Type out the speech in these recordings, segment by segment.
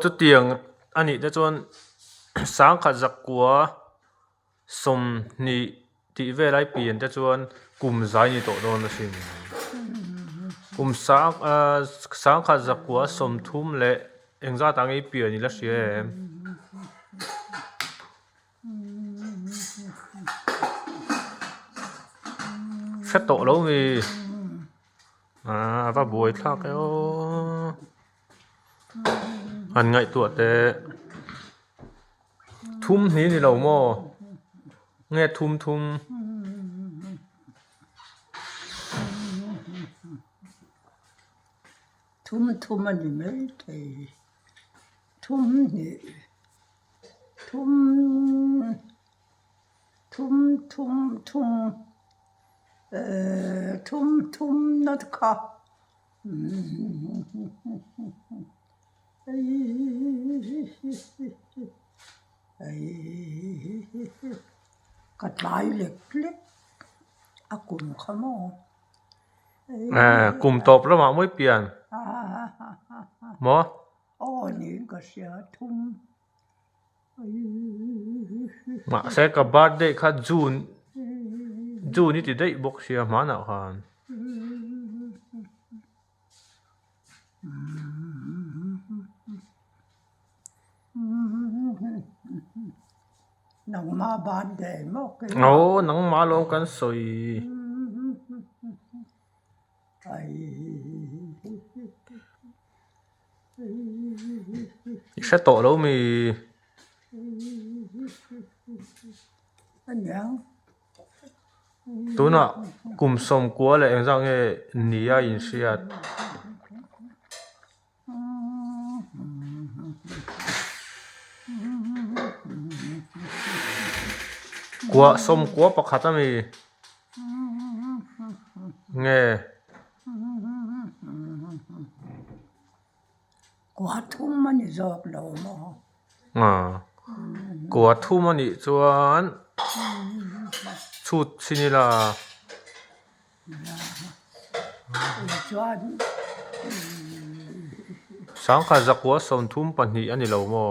จุดเตียงอันนี้จะจวนสังขจักกัวสมนี่ที่เวลาเปลี่ยนจะจวนกลุ่มใจนี่โตโดนสิกลุ่มสังขจักกัวสมทุ่มและเองจะตั้งให้เปลี่ยนนี่ละเสียเสร็จโตแล้วมีว่าบวยทักแล้วอันไงตัวแต่ทุ่มนี้เราโม่เงี้ยทุ่มทุ่มอันนี้ไม่ใช่ทุ่มนี่ทุ่มนัดค่ะกัดลายเล็กๆกลุ่มขโมกลุ่มตบแล้วมาไม่เปลี่ยนหมอนี่ก็เสียทุ่มมาเสกกับบาร์เดย์ค่ะจูนนี่ติดได้บอกเสียมาหนาคันหนังมาบานแดงมากหนังมาลงกันสวยอีกแค่โตแล้วมีอันยังตัวน่ะกลุ่มสมกัวเลยเองจังเงี้ยนี่ยอินเสียดกัวสมกัวปะขัดมีเงี้ยกัวทุ่มมันจอกเรามากัวทุ่มมันนี่จวนชุดสินี่ล่ะสังขจักกัวสมทุ่มปันนี่อันนี้เราโม่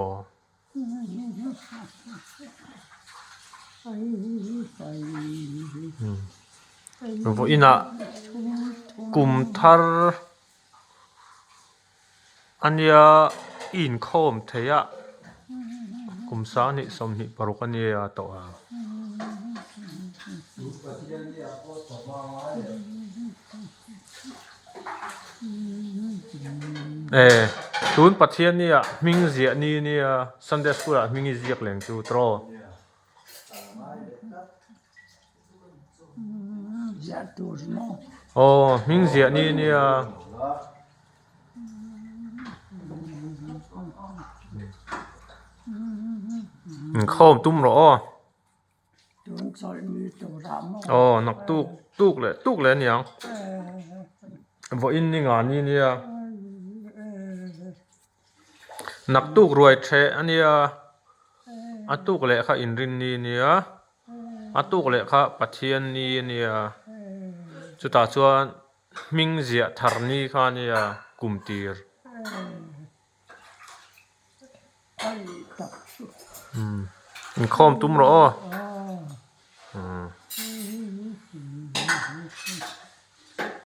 พวกอินะกลุ่มทาร์อันนี้อินโคมเทียกลุ่มสานิสมนิปรุกันนี้ตัวตูนปัทเทียนนี่มิงเสียนี่ซันเดย์สกูลมิงเสียกแหล่งจูตรอมิงเสียนี่เข้าตุ้มหรอนักตุกเลยเนี่ยพออินนี่งานนี่นักตุกรวยเทอันนี้ตุกเลยค่ะอินรินนี่ตุกเลยค่ะปัทเทียนนี่จุดตาชวนมิงเสียทาร์นี่ค่ะนี่กุมตีร์เข้าตุ้มหรอ